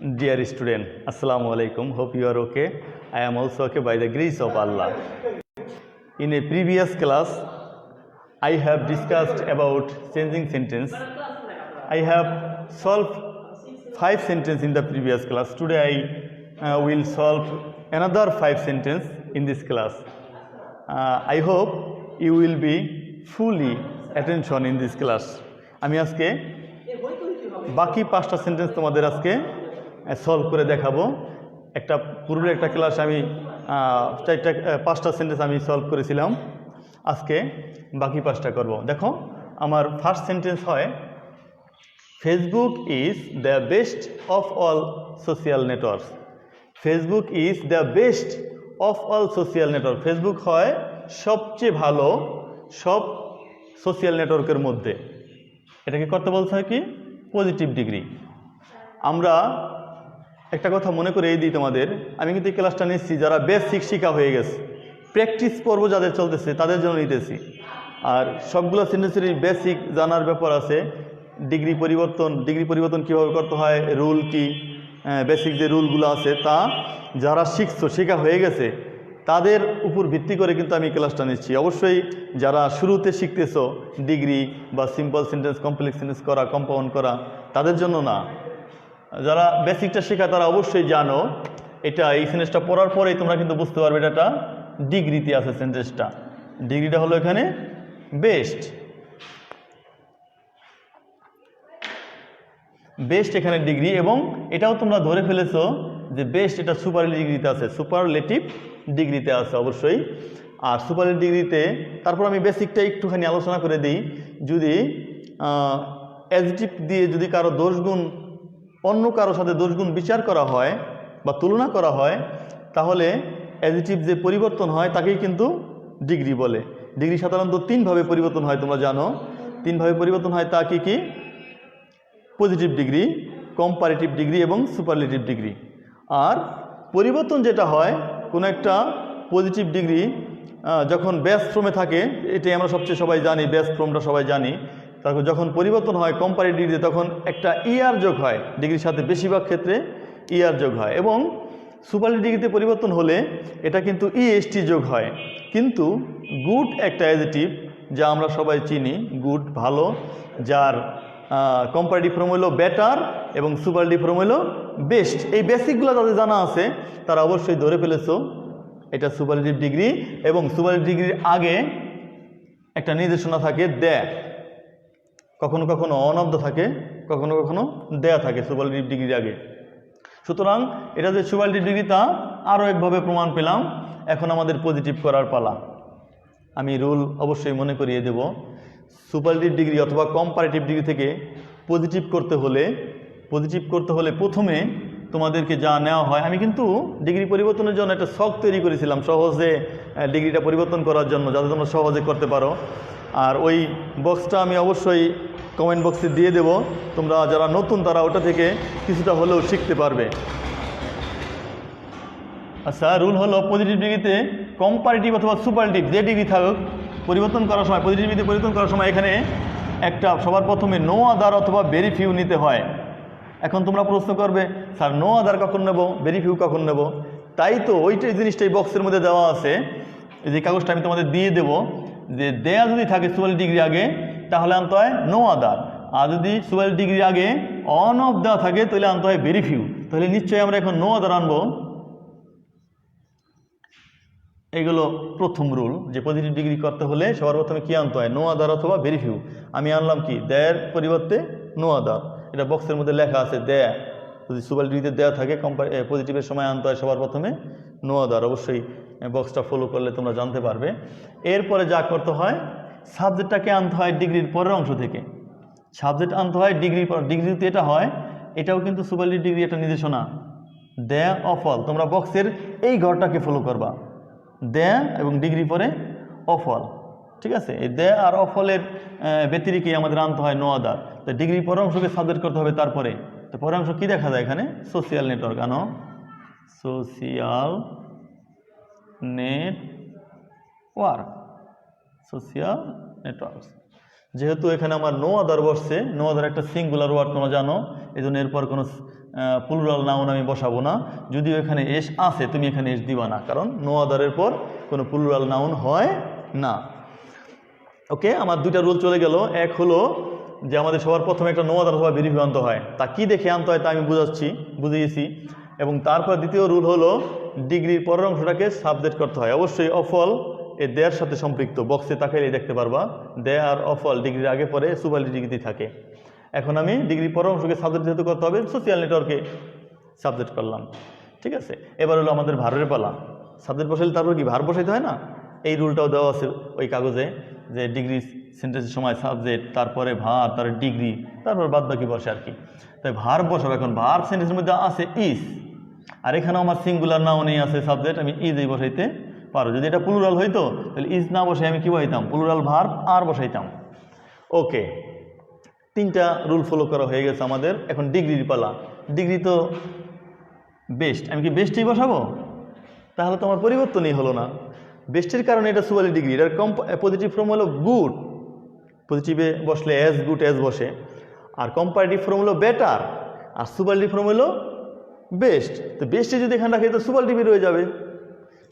Dear student, Assalamu alaikum. Hope you are okay. I am also okay by the grace of Allah. In a previous class, I have discussed about changing sentence. I have solved 5 sentences in the previous class. Today I will solve another 5 sentences in this class. I hope you will be fully attention in this class. আমি আজকে বাকি 5টা sentence তোমাদের আজকে solve করে দেখাবো। একটা পূর্বের একটা ক্লাসে আমি 5টা সেন্টেন্স আমি সলভ করেছিলাম, আজকে বাকি 5টা করব। দেখো, আমার ফার্স্ট সেন্টেন্স হয়, Facebook is the best of all social networks. Facebook is the best of all social network. Facebook হয় সবচেয়ে ভালো সব সোশ্যাল নেটওয়ার্কের মধ্যে। এটাকে করতে বলতে হয় কি, পজিটিভ ডিগ্রি। আমরা একটা কথা মনে করে দিই তোমাদের, আমি কিন্তু এই ক্লাসটা নিচ্ছি যারা বেসিক শিক্ষা হয়ে গেছে, প্র্যাকটিস পর্ব যাদের চলতেছে তাদের জন্য নিতেছি। আর সবগুলো সেন্টেন্সেরই বেসিক জানার ব্যাপার আছে। ডিগ্রি পরিবর্তন কীভাবে করতে হয়, রুল কি, বেসিক যে রুলগুলো আছে তা যারা শেখা হয়ে গেছে তাদের উপর ভিত্তি করে কিন্তু আমি ক্লাসটা নিচ্ছি। অবশ্যই যারা শুরুতে শিখতেছো ডিগ্রি বা সিম্পল সেন্টেন্স, কমপ্লেক্স সেন্টেন্স করা, কম্পাউন্ড করা, তাদের জন্য না। যারা বেসিকটা শেখা তারা অবশ্যই জানো এটা, এই সেন্টেন্সটা পড়ার পরেই তোমরা কিন্তু বুঝতে পারবে এটা ডিগ্রিতে আছে। সেন্টেন্সটা ডিগ্রিটা হলো এখানে বেস্ট। বেস্ট এখানে ডিগ্রি, এবং এটাও তোমরা ধরে ফেলেছো যে বেস্ট এটা সুপারলেটিভ ডিগ্রিতে আছে, সুপারলেটিভ ডিগ্রিতে আছে অবশ্যই। আর সুপারলেটিভ ডিগ্রিতে তারপর আমি বেসিকটা একটুখানি আলোচনা করে দিই। যদি অ্যাডজেক্টিভ দিয়ে যদি কারো দোষগুণ অন্য কারো সাথে দোষগুণ বিচার করা হয় বা তুলনা করা হয়, তাহলে অ্যাডজেক্টিভ যে পরিবর্তন হয় তাকেই কিন্তু ডিগ্রি বলে। ডিগ্রি সাধারণত 3ভাবে পরিবর্তন হয়, তোমরা জানো 3ভাবে পরিবর্তন হয়। তা কি কি? পজিটিভ ডিগ্রি, কম্পারেটিভ ডিগ্রি এবং সুপারলেটিভ ডিগ্রি। আর পরিবর্তন যেটা হয়, কোনো একটা পজিটিভ ডিগ্রি যখন বেস ফর্মে থাকে, এটাই আমরা সবচেয়ে সবাই জানি, বেস ফর্মটা সবাই জানি। তারপর যখন পরিবর্তন হয় কম্পারেটিভ ডিগ্রিতে, তখন একটা ইআর যোগ হয় ডিগ্রির সাথে, বেশিরভাগ ক্ষেত্রে ইআর যোগ হয়। এবং সুপারলেটিভ ডিগ্রিতে পরিবর্তন হলে এটা কিন্তু ইএসটি যোগ হয়। কিন্তু গুড একটা অ্যাডজেক্টিভ যা আমরা সবাই চিনি, গুড ভালো, যার কম্পারেটিভ ফর্ম হলো বেটার এবং সুপারলেটিভ ফর্ম হলো বেস্ট। এই বেসিকগুলো যাদের জানা আছে তারা অবশ্যই ধরে ফেলেছো এটা সুপারলেটিভ ডিগ্রি। এবং সুপারলেটিভ ডিগ্রির আগে একটা নির্দেশনা থাকে দ্য, কখনো কখনো অন অফ দ্য থাকে, কখনো কখনো দেয়া থাকে সুপারলেটিভ ডিগ্রির আগে। সুতরাং এটা যে সুপারলেটিভ ডিগ্রি তা আরও একভাবে প্রমাণ পেলাম। এখন আমাদের পজিটিভ করার পালা। আমি রুল অবশ্যই মনে করিয়ে দেব। সুপারলেটিভ ডিগ্রি অথবা কম্পারেটিভ ডিগ্রি থেকে পজিটিভ করতে হলে প্রথমে তোমাদেরকে যা নেওয়া হয়, আমি কিন্তু ডিগ্রি পরিবর্তনের জন্য একটা ছক তৈরি করেছিলাম সহজে ডিগ্রিটা পরিবর্তন করার জন্য, যাতে তোমরা সহজে করতে পারো। আর ওই বক্সটা আমি অবশ্যই কমেন্ট বক্সে দিয়ে দেব, তোমরা যারা নতুন তারা ওটা থেকে কিছুটা হলেও শিখতে পারবে। আচ্ছা, রুল হলো পজিটিভ ডিগ্রিতে কম্পারেটিভ অথবা সুপারলেটিভ যে ডিগ্রি থাকুক, পরিবর্তন করার সময়, পজিটিভ ডিগ্রিতে পরিবর্তন করার সময় এখানে একটা সবার প্রথমে নো আদার অথবা ভেরি ফিউ নিতে হয়। এখন তোমরা প্রশ্ন করবে, স্যার নো আদার কখন নেব, ভেরি ফিউ কখন নেব? তাই তো ওইটাই জিনিসটাই বক্সের মধ্যে দেওয়া আছে। যে কাগজটা আমি তোমাদের দিয়ে দেবো, যে দেয়া যদি থাকে সুপারলেটিভ ডিগ্রি আগে তাহলে আনতে হয় নো আদার, আর যদি সুপারলেটিভ ডিগ্রি আগে অন অফ দেওয়া থাকে তাহলে আনতে হয় ভেরি ফিউ। তাহলে নিশ্চয়ই আমরা এখন নো আদার আনবো। এইগুলো প্রথম রুল, যে পজিটিভ ডিগ্রি করতে হলে সবার প্রথমে কী আনতে হয়, নো আদার অথবা ভেরি ফিউ। আমি আনলাম কি, দেয়ের পরিবর্তে নো আদার। এটা বক্সের মধ্যে লেখা আছে দেয়া, যদি সুপারলেটিভ ডিগ্রিতে দেওয়া থাকে পজিটিভের সময় আনতে হয় সবার প্রথমে নো আদার। অবশ্যই বক্সটা ফলো করলে তোমরা জানতে পারবে। এরপরে যা করতে হয়, সাবজেক্টটাকে আনতে হয় ডিগ্রির পরের অংশ থেকে। সাবজেক্ট আনতে হয় ডিগ্রির পর। ডিগ্রিতে এটা হয়, এটাও কিন্তু সুপারলেটিভ ডিগ্রি একটা নির্দেশনা, দ্য অফ অল। তোমরা বক্সের এই ঘরটাকে ফলো করবা, দ্য এবং ডিগ্রি পরে অফ অল, ঠিক আছে? এই দ্য আর অফ অলের ব্যতিরিকে আমাদের আনতে হয় নো আদার। তো ডিগ্রি পরের অংশকে সাবজেক্ট করতে হবে তারপরে। তো পরের অংশ কী দেখা যায় এখানে, সোশিয়াল নেটওয়ার্ক। আনো সোশিয়াল নেটওয়ার্ক, সোশিয়াল নেটওয়ার্কস। যেহেতু এখানে আমার নো আদার বসছে, নো আদার একটা সিঙ্গুলার ওয়ার্ড তোমরা জানো, এই জন্য এরপর কোনো প্লুরাল নাউন আমি বসাবো না, যদিও এখানে এস আছে, তুমি এখানে এস দিবা না, কারণ নো আদারের পর কোনো প্লুরাল নাউন হয় না। ওকে, আমার দুইটা রুল চলে গেল। এক হলো যে আমাদের সবার প্রথমে একটা নো আদার অথবা ভেরিফাই আনতে হয়, তা কি দেখে আনতে হয় তা আমি বুঝিয়েছি। এবং তারপর দ্বিতীয় রুল হলো ডিগ্রির পরের অংশটাকে সাবজেক্ট করতে হয়, অবশ্যই অফল এ দেয়ার সাথে সম্পৃক্ত। বক্সে তাকাইলেই দেখতে পারবা দে আর অফল ডিগ্রির আগে পরে সুপারলেটিভ ডিগ্রি থাকে। এখন আমি ডিগ্রি পরের অংশকে সাবজেক্ট যেহেতু করতে হবে, সোশ্যাল নেটওয়ার্কে সাবজেক্ট করলাম। ঠিক আছে, এবার হলো আমাদের ভারের পালা। সাবজেক্ট বসাইলে তারপর কি ভার বসাইতে হয় না? এই রুলটাও দেওয়া আছে ওই কাগজে, যে ডিগ্রি সেন্টেন্সের সময় সাবজেক্ট, তারপরে ভার, তারপরে ডিগ্রি, তারপর বাদ বাকি বসে আর কি। তাই ভার বসাবো। এখন ভার সেন্টেন্সের মধ্যে আছে ইজ, আর এখানেও আমার সিঙ্গুলার নাউনেই আছে সাবজেক্ট, আমি ইজই বসাইতে পারো। যদি এটা প্লুরাল হইতো তাহলে ইজ না বসে আমি কি বসাইতাম? প্লুরাল ভার্ব আর বসাইতাম। ওকে, তিনটা রুল ফলো করা হয়ে গেছে আমাদের। এখন ডিগ্রির পালা। ডিগ্রি তো বেস্ট, আমি কি বেস্টই বসাবো? তাহলে তো আমার পরিবর্তনই হলো না। বেস্টের কারণে এটা সুপারলেটিভ ডিগ্রি, এটার পজিটিভ ফর্ম হলো গুড, পজিটিভে বসলে অ্যাজ গুড অ্যাজ বসে, আর কম্পারেটিভ ফর্ম হলো বেটার, আর সুপারলেটিভ ফর্ম হলো বেস্ট। তো বেস্টে যদি এখানে রাখি তো সুপারলেটিভই রয়ে যাবে।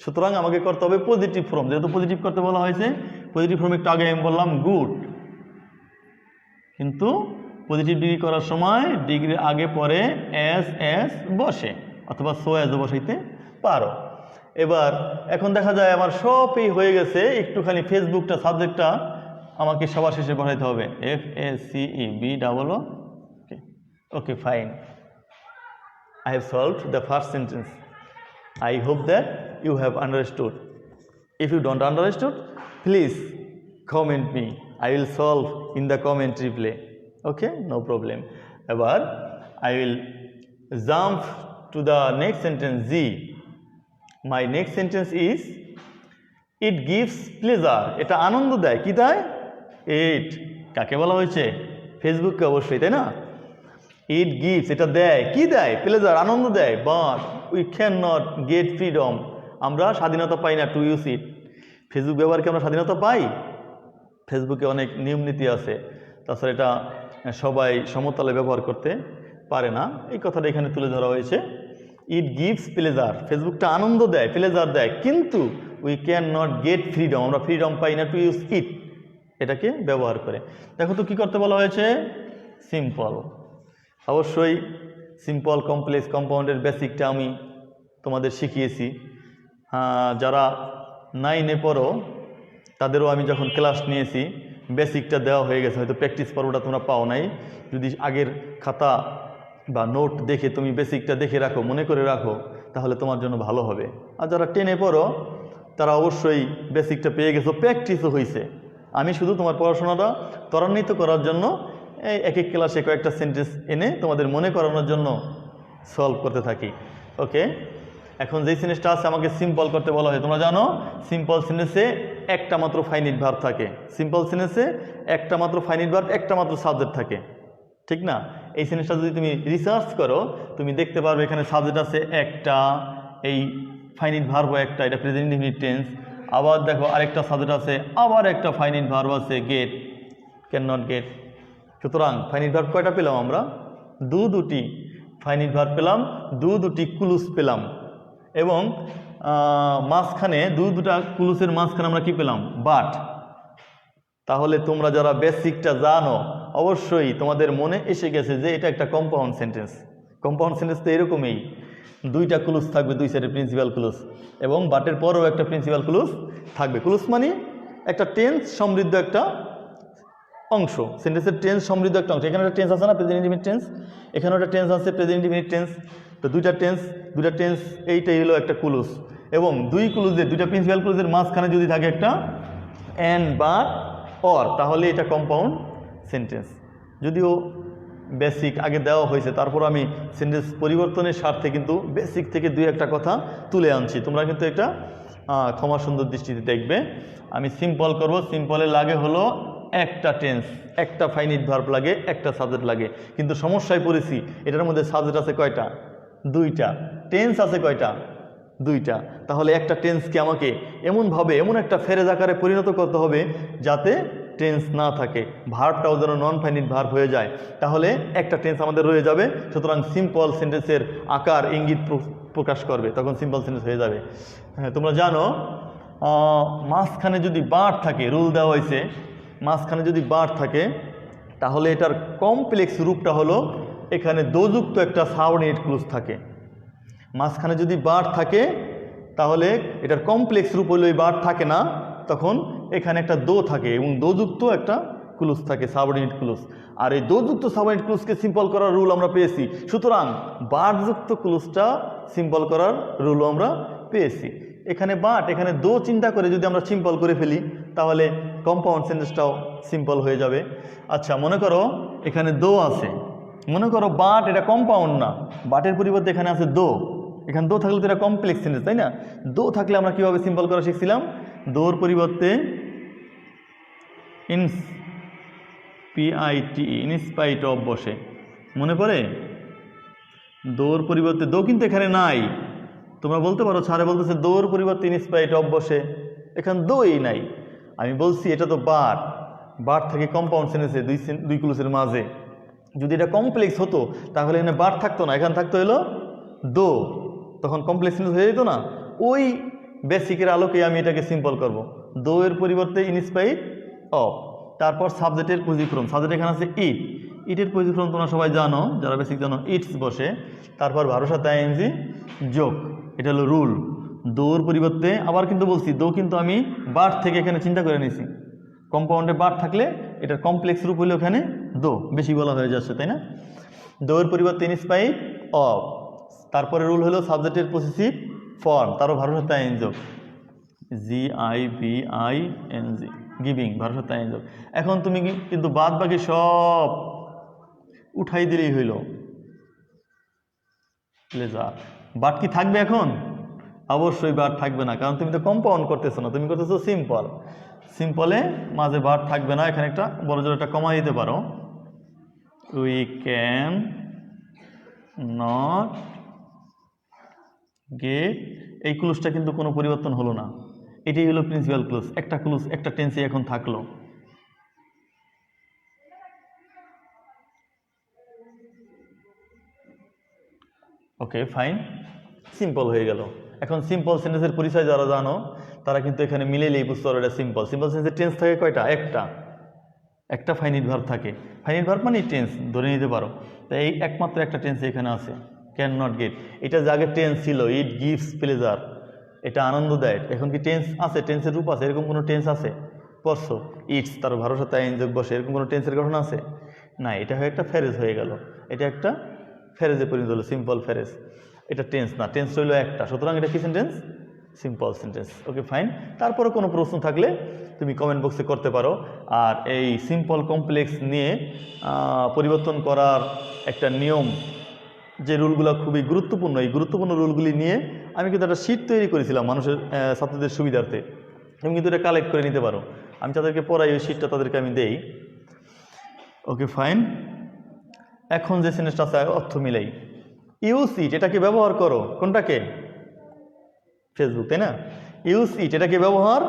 সুতরাং আমাকে করতে হবে পজিটিভ ফর্ম, যেহেতু পজিটিভ করতে বলা হয়েছে। পজিটিভ ফর্ম একটু আগে আমি বললাম গুড, কিন্তু পজিটিভ ডিগ্রি করার সময় ডিগ্রির আগে পরে এস বসে, অথবা সো অ্যাজও বসাইতে পারো। এবার এখন দেখা যায় আমার সবই হয়ে গেছে, একটুখানি ফেসবুকটা সাবজেক্টটা আমাকে সবার শেষে বসাইতে হবে, FACEBOO। Okay fine, I have solved the first sentence. I hope that you have understood. If you don't understood, please comment me. I will solve in the comment replay. Okay, no problem. এবার I will jump to the next sentence, Z. My next sentence is it gives pleasure. এটা আনন্দ দেয়। কি দেয়? It কাকে বলা হয়েছে? ফেসবুককে অবশ্যই, তাই না? It gives, এটা দেয়। কি দেয়? প্লেজার, আনন্দ দেয়। But we can not get freedom, আমরা স্বাধীনতা পাই না টু ইউজ ইট। ফেসবুক ব্যবহারকে আমরা স্বাধীনতা পাই? ফেসবুকে অনেক নিয়ম নীতি আছে, তাছাড়া এটা সবাই সমতলে ব্যবহার করতে পারে না, এই কথাটা এখানে তুলে ধরা হয়েছে। ইট গিভস প্লেজার, ফেসবুকটা আনন্দ দেয়, প্লেজার দেয়, কিন্তু we can not get freedom, আমরা ফ্রিডম পাই না টু ইউজ ইট, এটাকে ব্যবহার করে। দেখো তো কি করতে বলা হয়েছে? সিম্পল। অবশ্যই সিম্পল, কমপ্লেক্স, কম্পাউন্ডের বেসিকটা আমি তোমাদের শিখিয়েছি। যারা 9-এ পড়ো তাদেরও আমি যখন ক্লাস নিয়েছি বেসিকটা দেওয়া হয়ে গেছে, হয়তো প্র্যাকটিস পর্বটা তোমরা পাও নাই। যদি আগের খাতা বা নোট দেখে তুমি বেসিকটা দেখে রাখো, মনে করে রাখো, তাহলে তোমার জন্য ভালো হবে। আর যারা 10-এ পড়ো তারা অবশ্যই বেসিকটা পেয়ে গেছো, প্র্যাকটিসও হয়েছে। আমি শুধু তোমার পড়াশোনাটা ত্বরান্বিত করার জন্য এই এক এক ক্লাসে কয়েকটা সেন্টেন্স এনে তোমাদের মনে করানোর জন্য সলভ করতে থাকি। ওকে, এখন যেই সেন্টেন্সটা আছে আমাকে সিম্পল করতে বলা হয়, তোমরা জানো সিম্পল সেন্টেন্সে একটা মাত্র ফাইনিট ভার্ব থাকে। সিম্পল সেন্টেন্সে একটা মাত্র ফাইনিট ভার্ব, একটা মাত্র সাবজেক্ট থাকে, ঠিক না? এই সেন্টেন্সটা যদি তুমি রিসার্চ করো তুমি দেখতে পারবে এখানে সাবজেক্ট আছে একটা, এই ফাইনিট ভার্ব একটা, এটা প্রেজেন্ট ইনডিফিনিট টেন্স। আবার দেখো আরেকটা সাবজেক্ট আছে, আবার একটা ফাইনিট ভার্ব আছে গেট, ক্যান নট গেট। সুতরাং ফাইনিট ভার্ব কয়টা পেলাম আমরা? দুটি ফাইনিট ভার্ব পেলাম, দুটি ক্লুজ পেলাম, এবং মাঝখানে দুটা ক্লুজের মাঝখানে আমরা কি পেলাম? বাট। তাহলে তোমরা যারা বেসিকটা জানো অবশ্যই তোমাদের মনে এসে গেছে যে এটা একটা কম্পাউন্ড সেন্টেন্স। কম্পাউন্ড সেন্টেন্স তো এরকমই, দুইটা ক্লুজ থাকবে, দুই সাইডে প্রিন্সিপাল ক্লুজ, এবং বাটের পরেও একটা প্রিন্সিপাল ক্লুজ থাকবে। ক্লুজ মানে একটা টেন্স সমৃদ্ধ একটা অংশ, সেন্টেন্সের টেন্স সমৃদ্ধ একটা অংশ। এখানে একটা টেন্স আছে না, প্রেজেন্ট ইনডিফিনিট টেন্স, এখানেও একটা টেন্স আছে প্রেজেন্ট ইনডিফিনিট টেন্স। তো দুইটা টেন্স এইটাই হলো একটা ক্লুজ, এবং দুইটা প্রিন্সিপাল ক্লুজের মাঝখানে যদি থাকে একটা অ্যান্ড বা অর, তাহলে এটা কম্পাউন্ড সেন্টেন্স। যদিও বেসিক আগে দেওয়া হয়েছে, তারপর আমি সেন্টেন্স পরিবর্তনের স্বার্থে কিন্তু বেসিক থেকে দুই একটা কথা তুলে আনছি। তোমরা কিন্তু এটা ক্ষমা সুন্দর দৃষ্টিতে দেখবে। আমি সিম্পল করব, সিম্পলের লাগে হলো একটা টেন্স, একটা ফাইনিট ভার্ব লাগে, একটা সাবজেক্ট লাগে, কিন্তু সমস্যায় পড়েছি এটার মধ্যে সাবজেক্ট আছে কয়টা? দুইটা। টেন্স আছে কয়টা? দুইটা। তাহলে একটা টেন্সকে আমাকে এমন একটা ফ্রেজ আকারে পরিণত করতে হবে যাতে টেন্স না থাকে, ভার্বটাও যেন নন ফাইনিট ভার্ব হয়ে যায়, তাহলে একটা টেন্স আমাদের রয়ে যাবে। সুতরাং সিম্পল সেন্টেন্সের আকার ইঙ্গিত প্রকাশ করবে, তখন সিম্পল সেন্টেন্স হয়ে যাবে। হ্যাঁ, তোমরা জানো মাঝখানে যদি বার থাকে, রুল দেওয়া হয়েছে মাঝখানে যদি বার থাকে তাহলে এটার কমপ্লেক্স রূপটা হলো এখানে দোযুক্ত একটা সাবঅর্ডিনেট ক্লজ থাকে। মাঝখানে যদি বার থাকে তাহলে এটার কমপ্লেক্স রূপ হলো এই বার থাকে না, তখন এখানে একটা দো থাকে এবং দোযুক্ত একটা ক্লজ থাকে, সাবঅর্ডিনেট ক্লজ। আর এই দোযুক্ত সাবঅর্ডিনেট ক্লজকে সিম্পল করার রুল আমরা পেয়েছি, সুতরাং বারযুক্ত ক্লজটা সিম্পল করার রুলও আমরা পেয়েছি। এখানে বাট এখানে দো চিন্তা করে যদি আমরা সিম্পল করে ফেলি তাহলে কম্পাউন্ড সেন্টেন্সটাও সিম্পল হয়ে যাবে। আচ্ছা, মনে করো এখানে দো আছে, মনে করো বাট এটা কম্পাউন্ড না, বাটের পরিবর্তে এখানে আছে দো, এখানে দো থাকলে তো এটা কমপ্লেক্স সেন্টেন্স, তাই না? দো থাকলে আমরা কীভাবে সিম্পল করা শিখছিলাম, দোর পরিবর্তে ইনস্পাইট অফ বসে, মনে পড়ে? দোর পরিবর্তে দো কিন্তু এখানে নাই, তোমরা বলতে পারো ছাড়ে বলতেছে দোর পরিবর্তে ইনস্পাইট অফ বসে, এখানে দোই নাই। আমি বলছি এটা তো বার, বার থাকে কম্পাউন্ড সেন্টেন্সে দুই ক্লজের মাঝে, যদি এটা কমপ্লেক্স হতো তাহলে এখানে বার থাকতো না, এখানে থাকতো হলো দো, তখন কমপ্লেক্স সেন্টেন্স হয়ে যেত না। ওই বেসিকের আলোকে আমি এটাকে সিম্পল করব, দো এর পরিবর্তে ইনস্পাইট অফ, তারপর সাবজেক্টের পজিক্রম, সাবজেক্ট এখানে আছে ইট, ইটের পজিক্রম তোমরা সবাই জানো, যারা বেসিক জানো ইটস বসে, তারপর ভার্বের সাথে আইএনজি যোগ, এটা হলো রুল। দোর পরিবর্তে আবার কিন্তু বলছি দো কিন্তু আমি বার থেকে এখানে চিন্তা করে নিয়েছি, কম্পাউন্ডে বার থাকলে এটার কমপ্লেক্স রূপ হলো এখানে দো, বেশি বলা হয়ে যাচ্ছে তাই না? দোর পরিবর্তে ইনস্পাইট অফ, তারপরে রুল হলো সাবজেক্টের পজিটিভ ফর্ম, তারও ভার্বের সাথে আইএনজি যোগ, GIVING, গিভিং, ভার্বের সাথে আইএনজি যোগ। এখন তুমি কিন্তু বাদ বাকি সব উঠাই দিলেই হইল, প্লেজার। বাট কি থাকবে এখন? অবশ্যই বার থাকবে না, কারণ তুমি তো কম্পাউন্ড করতেছো না, তুমি করতেছো সিম্পল। সিম্পলে মাঝে বার থাকবে না, এখানে একটা বড় জোর একটা কমা দিতে পারো, উই ক্যান নট গেট, এই ক্লুজটা কিন্তু কোনো পরিবর্তন হলো না, এটাই হলো প্রিন্সিপাল ক্লুজ, একটা ক্লুজ একটা টেন্সে এখন থাকলো। ওকে ফাইন, সিম্পল হয়ে গেল। এখন সিম্পল সেন্টেন্সের পরিচয় যারা জানো তারা কিন্তু এখানে মিলেলেই বুঝতে পারো এটা সিম্পল। সিম্পল সেন্টেন্সের টেন্স থাকে কয়টা? একটা ফাইনিট ভার্ব থাকে, ফাইনিট ভার্ব মানে টেন্স ধরে নিতে পারো, তাই এই একমাত্র একটা টেন্স এখানে আছে, ক্যান নট গেট। এটা যে আগে টেন্স ছিল ইট গিভস প্লেজার, এটা আনন্দ দেয়, এখন কি টেন্স আছে? টেন্সের রূপ আছে? এরকম কোনো টেন্স আছে? পড়ছো ইটস, তার ভার্বের সাথে আইএনজি যোগ বসে, এরকম কোনো টেন্সের গঠন আছে? না, এটা হয়ে একটা ফ্রেজ হয়ে গেল, এটা একটা ফ্রেজে পরিণত হলো, সিম্পল ফ্রেজ। এটা টেন্স না, টেন্স হইল একটা, সুতরাং এটা কি sentence? Simple sentence. Okay fine. তারপরে কোনো প্রশ্ন থাকলে তুমি কমেন্ট বক্সে করতে পারো। আর এই সিম্পল কমপ্লেক্স নিয়ে পরিবর্তন করার একটা নিয়ম, যে রুলগুলো খুবই গুরুত্বপূর্ণ, এই গুরুত্বপূর্ণ রুলগুলি নিয়ে আমি কিন্তু একটা শীট তৈরি করেছিলাম মানুষের ছাত্রদের সুবিধার্থে, তুমি কিন্তু এটা কালেক্ট করে নিতে পারো, আমি তাদেরকে পড়াই, ওই শীটটা তাদেরকে আমি দেই। Okay fine. এখন যে সেন্টেন্সটা আছে অর্থ মিলাই, ইউজ ইট, এটাকে ব্যবহার করো, কোনটাকে? ফেসবুক, তাই না? ইউজ ইট, এটাকে ব্যবহার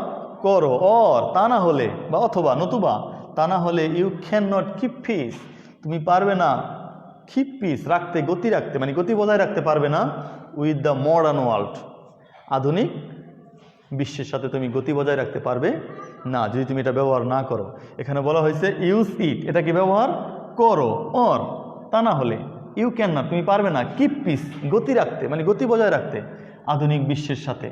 করো, অর তা না হলে, বা অথবা নতুবা তা না হলে you can not keep peace, তুমি পারবে না কিপ পিস রাখতে, গতি রাখতে, মানে গতি বজায় রাখতে পারবে না উইথ দ্য মডার্ন ওয়ার্ল্ড, আধুনিক বিশ্বের সাথে তুমি গতি বজায় রাখতে পারবে না যদি তুমি এটা ব্যবহার না করো। এখানে বলা হয়েছে ইউজ ইট, এটাকে ব্যবহার করো, অর তা না হলে ইউ ক্যান নট, তুমি পারবে না কিপ পিস, গতি রাখতে, মানে গতি বজায় রাখতে আধুনিক বিশ্বের সাথে।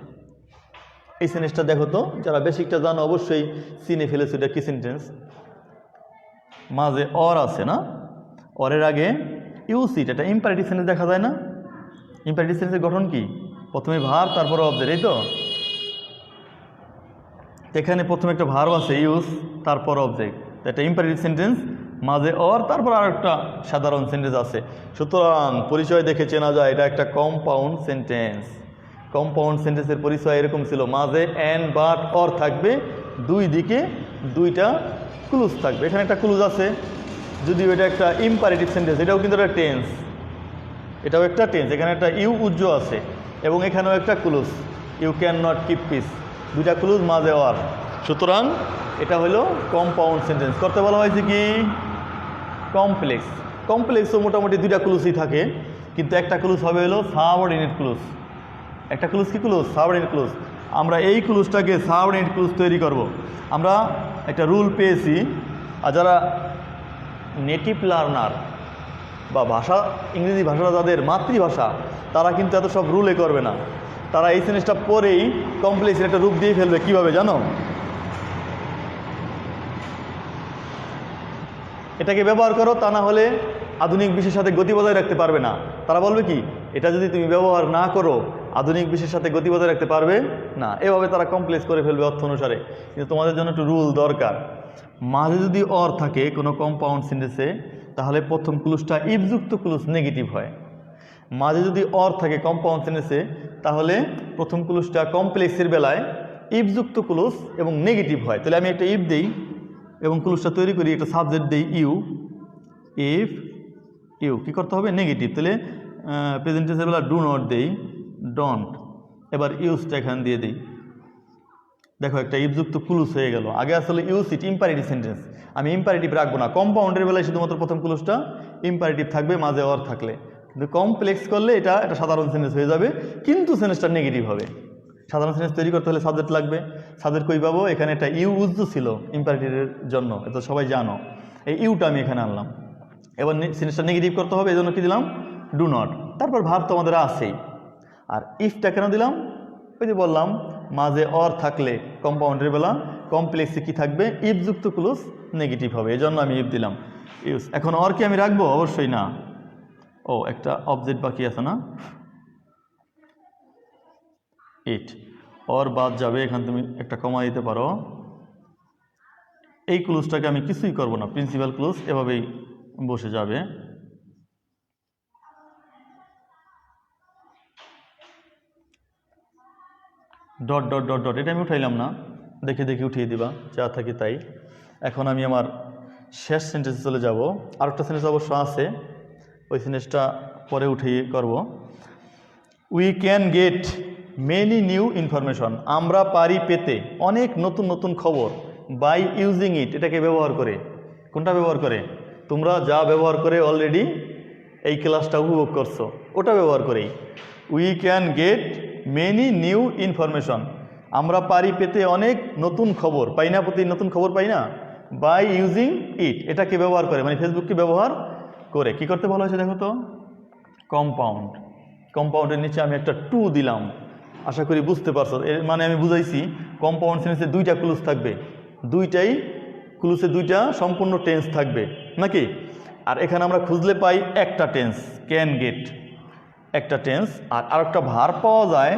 এই সেন্টেন্সটা দেখো তো, যারা বেসিকটা জানো অবশ্যই চিনে ফেলেছো এটা কি সেন্টেন্স। মাঝে অর আছে না, অরের আগে ইউজ ইট, এটা ইম্পারেটিভ সেন্টেন্স দেখা যায় না? ইম্পারেটিভ সেন্টেন্সের গঠন কি? প্রথমে ভার্ব তারপর অবজেক্ট, এই তো। এখানে প্রথমে একটা ভার্ব আছে ইউজ, তারপর অবজেক্ট, এটা ইম্পারেটিভ সেন্টেন্স, মাঝে অর, তারপর আর একটা সাধারণ সেন্টেন্স আছে। সুতরাং পরিচয় দেখে চেনা যায় এটা একটা কম্পাউন্ড সেন্টেন্স। কম্পাউন্ড সেন্টেন্সের পরিচয় এরকম ছিল, মাঝে অ্যান্ড বাট অর থাকবে, দুই দিকে দুইটা ক্লুজ থাকবে। এখানে একটা ক্লুজ আছে, যদিও এটা একটা ইম্পারেটিভ সেন্টেন্স, এটাও কিন্তু একটা টেন্স, এটাও একটা টেন্স। এখানে একটা ইউ উজ্জ্ব আছে এবং এখানেও একটা clause, you can not keep peace, দুইটা ক্লুজ, মাঝে অর। সুতরাং এটা হলো কম্পাউন্ড সেন্টেন্স। করতে বলা হয়েছে কি কমপ্লেক্স। কমপ্লেক্সও মোটামুটি দুইটা ক্লুজই থাকে, কিন্তু একটা ক্লুজ হবে হলো সাবঅর্ডিনেট ক্লুজ। একটা ক্লুজ কি ক্লুজ? Subordinate clues. আমরা এই ক্লুজটাকে সাবঅর্ডিনেট ক্লুজ তৈরি করব। আমরা একটা রুল পেয়েছি, আর যারা নেটিভ লার্নার বা ভাষা, ইংরেজি ভাষাটা যাদের মাতৃভাষা, তারা কিন্তু এত সব রুলে করবে না। তারা এই জিনিসটা পরেই কমপ্লেক্সের একটা রূপ দিয়ে ফেলবে। কীভাবে জানো? এটাকে ব্যবহার করো, তা না হলে আধুনিক বিশ্বের সাথে গতি বজায় রাখতে পারবে না। তারা বলবে কি, এটা যদি তুমি ব্যবহার না করো আধুনিক বিশ্বের সাথে গতি বজায় রাখতে পারবে না। এভাবে তারা কমপ্লেক্স করে ফেলবে অর্থ অনুসারে। কিন্তু তোমাদের জন্য একটু রুল দরকার। মাঝে যদি অর থাকে কোনো কম্পাউন্ড সেন্টেন্সে, তাহলে প্রথম ক্লুজটা ইফযুক্ত ক্লুজ নেগেটিভ হয়। মাঝে যদি অর থাকে কম্পাউন্ড সেন্টেন্সে, তাহলে প্রথম ক্লুজটা কমপ্লেক্সের বেলায় ইফযুক্ত ক্লুজ এবং নেগেটিভ হয়। তাহলে আমি একটা ইফ দেই এবং ক্লুজটা তৈরি করি, একটা সাবজেক্ট দেই ইউ। ইফ ইউ কী করতে হবে? নেগেটিভ। তাহলে প্রেজেন্ট টেন্সের বেলা ডু নট দেই, ডন্ট। এবার ইউজটা এখানে দিয়ে দিই। দেখো একটা ইফযুক্ত ক্লুজ হয়ে গেল। আগে আসলে ইউজ ইট ইম্পারেটিভ সেন্টেন্স, আমি ইম্পারেটিভ রাখবো না। কম্পাউন্ডের বেলায় শুধুমাত্র প্রথম ক্লুজটা ইম্পারেটিভ থাকবে মাঝে অর থাকলে। কিন্তু কমপ্লেক্স করলে এটা একটা সাধারণ সেন্টেন্স হয়ে যাবে, কিন্তু সেন্টেন্সটা নেগেটিভ হবে। সাধারণ সেন্টেন্স তৈরি করতে হলে সাবজেক্ট লাগবে। সাবজেক্ট কই পাবো? এখানে একটা ইউ উজ্জ ছিল ইম্পারেটিভের জন্য, এটা সবাই জানো। এই ইউটা আমি এখানে আনলাম। এবার সেন্টেন্সটা নেগেটিভ করতে হবে, এই জন্য কী দিলাম? Do not. তারপর ভার্ব তো আমাদের আছেই। আর ইফটা কেন দিলাম? ওই যে বললাম, মাঝে অর থাকলে কম্পাউন্ডের বেলা কমপ্লেক্সে কি থাকবে? ইফযুক্ত ক্লুজ নেগেটিভ হবে, এই জন্য আমি ইফ দিলাম। ইউজ। এখন অর কি আমি রাখবো? অবশ্যই না। ও একটা অবজেক্ট বাকি আছে না, ইট। অর বাদ যাবে, এখানে তুমি একটা কমা দিতে পারো। এই ক্লুজটাকে আমি কিছুই করব না, প্রিন্সিপাল ক্লুজ এভাবেই বসে যাবে। ডট ডট ডট ডট এটা আমি উঠাইলাম না, দেখে দেখে উঠিয়ে দিবা, যা থাকি তাই। এখন আমি আমার শেষ সেন্টেন্সে চলে যাব। আরেকটা সেন্টেন্স অবশ্য আছে, ওই সেন্টেন্সটা পরে উঠিয়ে করব। We can get many new information, আমরা পারি পেতে অনেক নতুন নতুন খবর। বাই ইউজিং ইট, এটাকে ব্যবহার করে। কোনটা ব্যবহার করে? তোমরা যা ব্যবহার করে অলরেডি এই ক্লাসটা উপভোগ করছো, ওটা ব্যবহার করেই। We can get many new information, আমরা পারি পেতে অনেক নতুন খবর। পাই না? প্রতি নতুন খবর পাই না? বাই ইউজিং ইট, এটাকে ব্যবহার করে, মানে ফেসবুককে ব্যবহার করে। কি করতে বলা হয়েছে দেখো তো? কম্পাউন্ড। কম্পাউন্ডের নিচে আমি একটা টু দিলাম, আশা করি বুঝতে পারছো। এর মানে আমি বুঝাইছি কম্পাউন্ড সেন্টেন্সে দুইটা ক্লুজ থাকবে, দুইটাই ক্লুজে দুইটা সম্পূর্ণ টেন্স থাকবে নাকি? আর এখানে আমরা খুঁজলে পাই একটা টেন্স, ক্যান গেট একটা টেন্স, আর আরেকটা ভার্ব পাওয়া যায়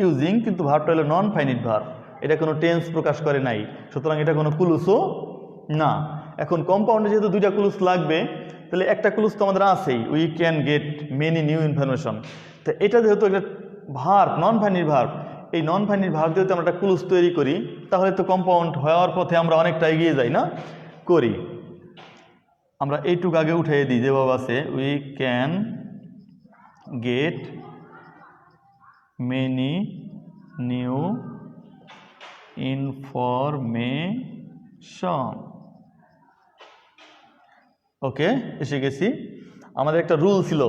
ইউজিং, কিন্তু ভার্বটা হলো নন ফাইনিট ভার্ব, এটা কোনো টেন্স প্রকাশ করে নাই, সুতরাং এটা কোনো ক্লুজও না। এখন কম্পাউন্ডে যেহেতু দুইটা ক্লুজ লাগবে, তাহলে একটা ক্লুজ তো আমাদের আছেই, we can get many new information. তো এটা যেহেতু একটা ভার্ব, নন ফাইনিট ভার্ব, এই নন ফাইনিট ভার্ব যেহেতু আমরা একটা ক্লুজ তৈরি করি, তাহলে তো কম্পাউন্ড হওয়ার পথে আমরা অনেকটা এগিয়ে যাই না? করি। আমরা এইটুকু আগে উঠিয়ে দিই যেভাবে আছে, we can get many new information. Okay, এসে গেছি। আমাদের একটা রুল ছিল,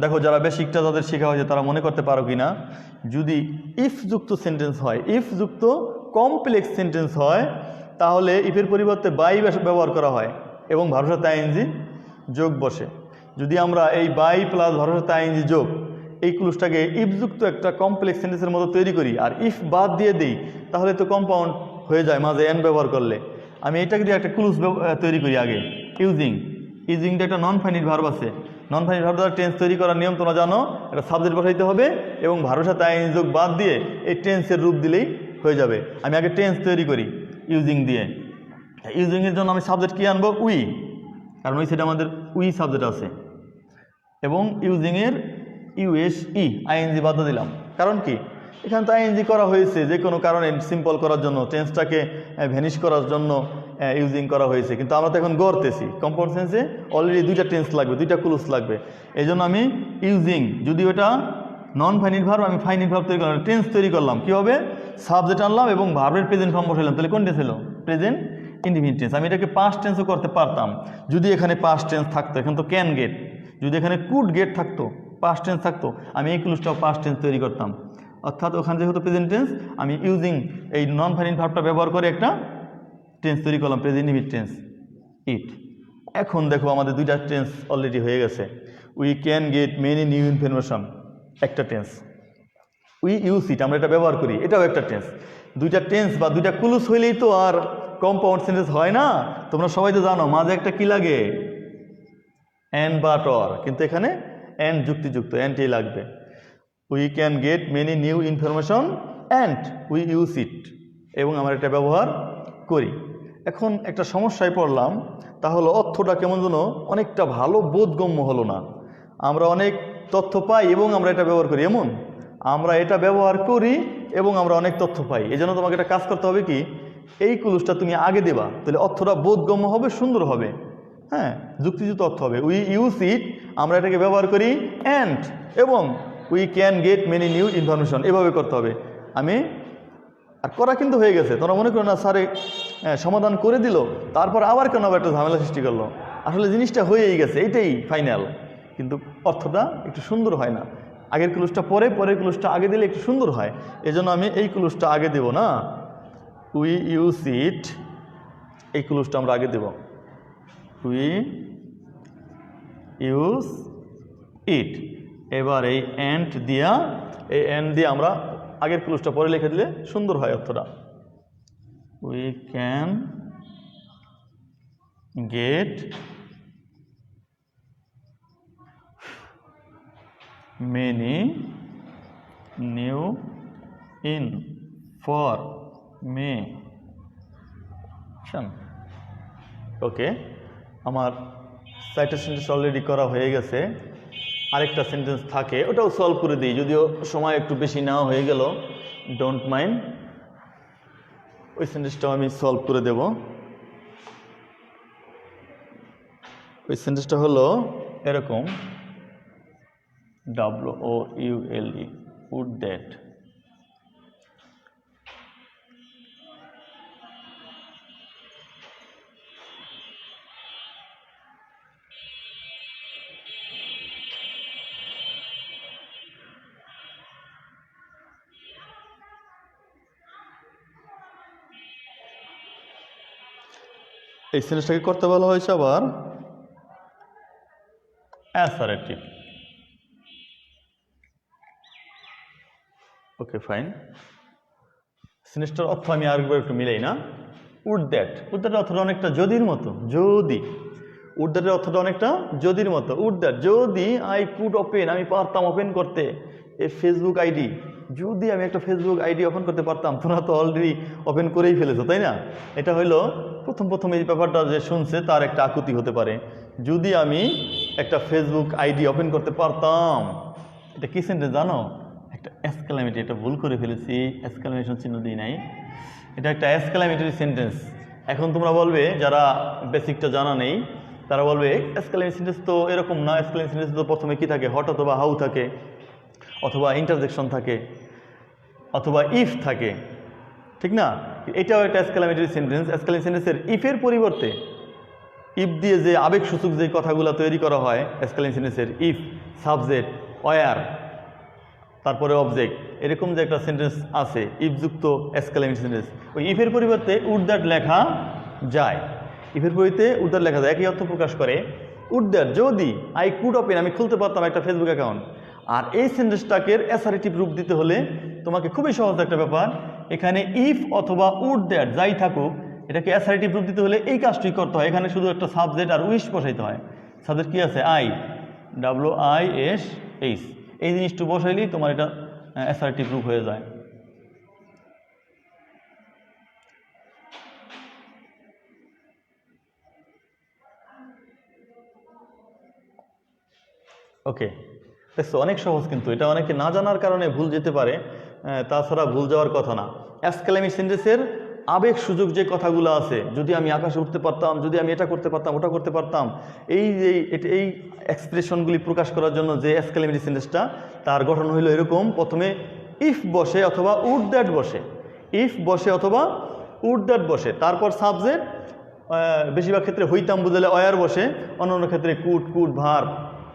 দেখো যারা বেসিকটা যাদের শেখা হয়েছে তারা মনে করতে পারো কি না, যদি ইফ যুক্ত সেন্টেন্স হয়, ইফ যুক্ত কমপ্লেক্স সেন্টেন্স হয়, তাহলে ইফের পরিবর্তে বাই ব্যবহার করা হয় এবং ভার্বের সাথে আইএনজি যোগ বসে। যদি আমরা এই বাই প্লাস ভার্বের সাথে আইএনজি যোগ, এই ক্লুজটাকে ইফযুক্ত একটা কমপ্লেক্স সেন্টেন্সের মতো তৈরি করি, আর ইফ বাদ দিয়ে দিই, তাহলে তো কম্পাউন্ড হয়ে যায় মাঝে এন ব্যবহার করলে। আমি এটাকে দিয়ে একটা ক্লুজ তৈরি করি আগে, ইউজিং। ইউজিংটা একটা নন ফাইনিট ভার্ব আছে, নন ফাইনিট ভার্ব দ্বারা টেন্স তৈরি করার নিয়ম তোমরা জানো, একটা সাবজেক্ট বসাইতে হবে এবং ভার্বের সাথে আইএনজি যোগ বাদ দিয়ে এই টেন্সের রূপ দিলেই হয়ে যাবে। আমি আগে টেন্স তৈরি করি ইউজিং দিয়ে। ইউজিংয়ের জন্য আমি সাবজেক্ট কী আনবো? উই, কারণ ওই সেটা আমাদের উই সাবজেক্ট আছে, এবং ইউজিংয়ের ইউএসই আইএনজি বাদ দিলাম। কারণ কি? এখানে তো আইএনজি করা হয়েছে যে কোনো কারণে সিম্পল করার জন্য, টেন্সটাকে ভ্যানিশ করার জন্য ইউজিং করা হয়েছে, কিন্তু আমরা তো এখন গড়তেছি। কম্পাউন্ড সেন্সে অলরেডি দুইটা টেন্স লাগবে, দুইটা ক্লুজ লাগবে, এই জন্য আমি ইউজিং, যদি ওটা নন ফাইনিট ভার্ব, আমি ফাইনিট ভার্ব তৈরি করলাম, টেন্স তৈরি করলাম। কী হবে? সাবজেক্ট আনলাম এবং ভার্বের প্রেজেন্ট ফর্ম বসাইলাম, তাহলে কোনটা ছিল? Present indefinite tense. আমি এটাকে পাস্ট টেন্সও করতে পারতাম যদি এখানে পাস্ট টেন্স থাকতো। এখন তো ক্যান গেট, যদি এখানে কুড গেট থাকতো, পাস্ট টেন্স থাকতো, আমি এই ক্লুজটাও পাস্ট টেন্স তৈরি করতাম। অর্থাৎ ওখানে যেহেতু প্রেজেন্ট টেন্স, আমি ইউজিং এই নন ফাইনাইট ভার্বটা ব্যবহার করে একটা টেন্স তৈরি করলাম, প্রেজেন্ট ইনডিফিনিট টেন্স ইট। এখন দেখো আমাদের দুইটা টেন্স অলরেডি হয়ে গেছে। We can get many new information, একটা টেন্স। উই ইউজ ইট, আমরা এটা ব্যবহার করি, এটাও একটা টেন্স। দুইটা টেন্স বা দুইটা ক্লুজ হইলেই তো আর কম্পাউন্ড সেন্টেন্স হয় না। তোমরা সবাই তো জানো মাঝে একটা কি লাগে? অ্যান্ড বাট অর, কিন্তু এখানে অ্যান্ড যুক্তিযুক্ত, অ্যান্ডই লাগবে। We can get many new information and we use it, এবং আমরা এটা ব্যবহার করি। এখন একটা সমস্যায় পড়লাম, তা হলো অর্থটা কেমন যেন অনেকটা ভালো বোধগম্য হলো না। আমরা অনেক তথ্য পাই এবং আমরা এটা ব্যবহার করি, এমন আমরা এটা ব্যবহার করি এবং আমরা অনেক তথ্য পাই। এই জন্য তোমাকে একটা কাজ করতে হবে কি, এই ক্লুজটা তুমি আগে দেবা, তাহলে অর্থটা বোধগম্য হবে, সুন্দর হবে, হ্যাঁ, যুক্তিযুক্ত অর্থ হবে। উই ইউজ ইট, আমরা এটাকে ব্যবহার করি, অ্যান্ড এবং we can get many new information, এভাবে করতে হবে। আমি আর করা কিন্তু হয়ে গেছে, তোমরা মনে করো না স্যারে সমাধান করে দিল তারপর আবার কেন আবার একটা ঝামেলা সৃষ্টি করলো। আসলে জিনিসটা হয়েই গেছে, এইটাই ফাইনাল, কিন্তু অর্থটা একটু সুন্দর হয় না। আগের ক্লুজটা পরে, পরের ক্লুজটা আগে দিলে একটু সুন্দর হয়। এজন্য আমি এই ক্লুজটা আগে দেব না, উই ইউজ ইট, এই ক্লুজটা আমরা আগে দেব। উই ইউজ ইট, এবার এই অ্যান্ড দিয়া, এই অ্যান্ড দিয়ে আমরা আগের ক্লুজটা পরে লিখে দিলে সুন্দর হয় অর্থটা। We can get many new information. Okay, আমার 4টা সেন্টেন্স অলরেডি করা হয়ে গেছে। আরেকটা সেন্টেন্স থাকে, ওটাও সলভ করে দিই, যদিও সময় একটু বেশি নেওয়া হয়ে গেল, ডোন্ট মাইন্ড। ওই সেন্টেন্সটাও আমি সলভ করে দেব। ওই সেন্টেন্সটা হলো এরকম, WOULD, would that। এই সেন্টেন্সটাকে করতে বলা হয়েছে আবার অ্যাসারেটিভ। ওকে ফাইন, সেন্টেন্সটার অর্থ আমি আরেকবার একটু মিলাই না। উড দ্যাট, উড দ্যাট অর্থটা অনেকটা যদির মতো, যদি। উড দ্যাটের অর্থটা অনেকটা যদির মতো। উড দ্যাট, যদি আই কুড ওপেন, আমি পারতাম ওপেন করতে এই ফেসবুক আইডি, যদি আমি একটা ফেসবুক আইডি ওপেন করতে পারতাম। তোমরা তো অলরেডি ওপেন করেই ফেলেছো, তাই না? এটা হইলো প্রথম এই ব্যাপারটা যে শুনছে তার একটা আকুতি হতে পারে, যদি আমি একটা ফেসবুক আইডি ওপেন করতে পারতাম। এটা কি সেন্টেন্স জানো? একটা এক্সক্লামেটরি, এটা ভুল করে ফেলেছি, এক্সক্লামেশন চিহ্ন দিই নাই, এটা একটা এক্সক্লামেটরি সেন্টেন্স। এখন তোমরা বলবে, যারা বেসিকটা জানা নেই তারা বলবে এক্সক্লামেটরি সেন্টেন্স তো এরকম না, এক্সক্লামেটরি সেন্টেন্স তো প্রথমে কি থাকে? হট অথবা হাউ থাকে, অথবা ইন্টারজেকশন থাকে, অথবা ইফ থাকে, ঠিক না? এটাও একটা এক্সক্লামেটরি সেন্টেন্স। এক্সক্লামেটরি সেন্টেন্সের ইফের পরিবর্তে ইফ দিয়ে যে আবেগসূচক যে কথাগুলো তৈরি করা হয় এক্সক্লামেটরি সেন্টেন্সের, ইফ, সাবজেক্ট, ওয়্যার, তারপরে অবজেক্ট, এরকম যে একটা সেন্টেন্স আছে ইফযুক্ত এক্সক্লামেটরি সেন্টেন্স, ওই ইফের পরিবর্তে উড দ্যাট লেখা যায়। ইফের পরিবর্তে উড দ্যাট লেখা যায়, একই অর্থ প্রকাশ করে। উড দ্যাট, যদি আই কুড ওপেন, আমি খুলতে পারতাম একটা ফেসবুক অ্যাকাউন্ট। আর এই সেন্টেন্সটাকে অ্যাসারেটিভ রূপ দিতে হলে তোমাকে খুবই সহজ একটা ব্যাপার, এখানে ইফ অথবা উড দ্যাট যাই থাকুক, এটাকে অ্যাসারেটিভ রূপ দিতে হলে এই কাজটি করতে হয়। এখানে শুধু একটা সাবজেক্ট আর উইশ বসাইতে হয়। সাবজেক্ট কি আছে? আই, WISH, এই জিনিসটা বসাইলেই তোমার এটা অ্যাসারেটিভ রূপ হয়ে যায়। ওকে, দেখছো অনেক সহজ, কিন্তু এটা অনেকে না জানার কারণে ভুল যেতে পারে, তাছাড়া ভুল যাওয়ার কথা না। এক্সক্লেমেটিভ সেন্টেন্সের আবেগ সুযোগ যে কথাগুলো আছে, যদি আমি আকাশে উঠতে পারতাম, যদি আমি এটা করতে পারতাম, ওটা করতে পারতাম, এই এক্সপ্রেশনগুলি প্রকাশ করার জন্য যে এক্সক্লেমেটিভ সেন্টেন্সটা, তার গঠন হইল এরকম, প্রথমে ইফ বসে অথবা উড দ্যাট বসে। ইফ বসে অথবা উড দ্যাট বসে, তারপর সাবজেক্ট, বেশিরভাগ ক্ষেত্রে হইতাম বুঝালে অয়ার বসে, অন্য ক্ষেত্রে কুড কুড ভার্ব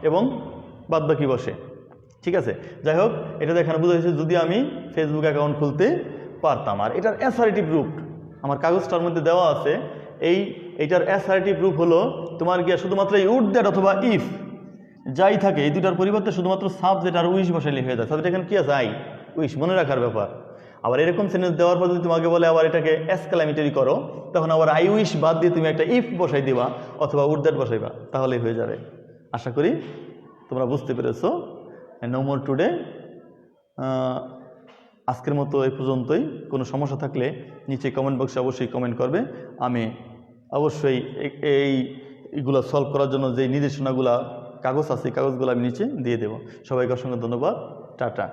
এবং বাদবাকি বসে। ঠিক আছে, যাই হোক, এটা এখানে বোঝা হয়েছে যদি আমি ফেসবুক অ্যাকাউন্ট খুলতে পারতাম। আর এটার অ্যাসারেটিভ রূপ আমার কাগজটার মধ্যে দেওয়া আছে। এইটার অ্যাসারেটিভ রূপ হলো তোমার গিয়ে শুধুমাত্র এই উড দ্যাট অথবা ইফ যাই থাকে, এই দুটার পরিবর্তে শুধুমাত্র সাবজেক্ট আর উইশ বসাইলে হয়ে যায়। সাবজেক্ট এখানে কি আছে? আই, উইশ, মনে রাখার ব্যাপার। আবার এরকম সেন্টেন্স দেওয়ার পর যদি তোমাকে বলে আবার এটাকে এক্সক্লামেটরি করো, তখন আবার আই উইশ বাদ দিয়ে তুমি একটা ইফ বসাই দিবা অথবা উড দ্যাট বসাইবা, তাহলেই হয়ে যাবে। আশা করি তোমরা বুঝতে পেরেছো। নো মোর টুডে, আজকের মতো এই পর্যন্তই। কোনো সমস্যা থাকলে নিচে কমেন্ট বক্সে অবশ্যই কমেন্ট করবে। আমি অবশ্যই এইগুলো সলভ করার জন্য যে নির্দেশনাগুলো কাগজ আছে, কাগজগুলো আমি নিচে দিয়ে দেবো। সবাইকে অসংখ্য ধন্যবাদ। টাটা।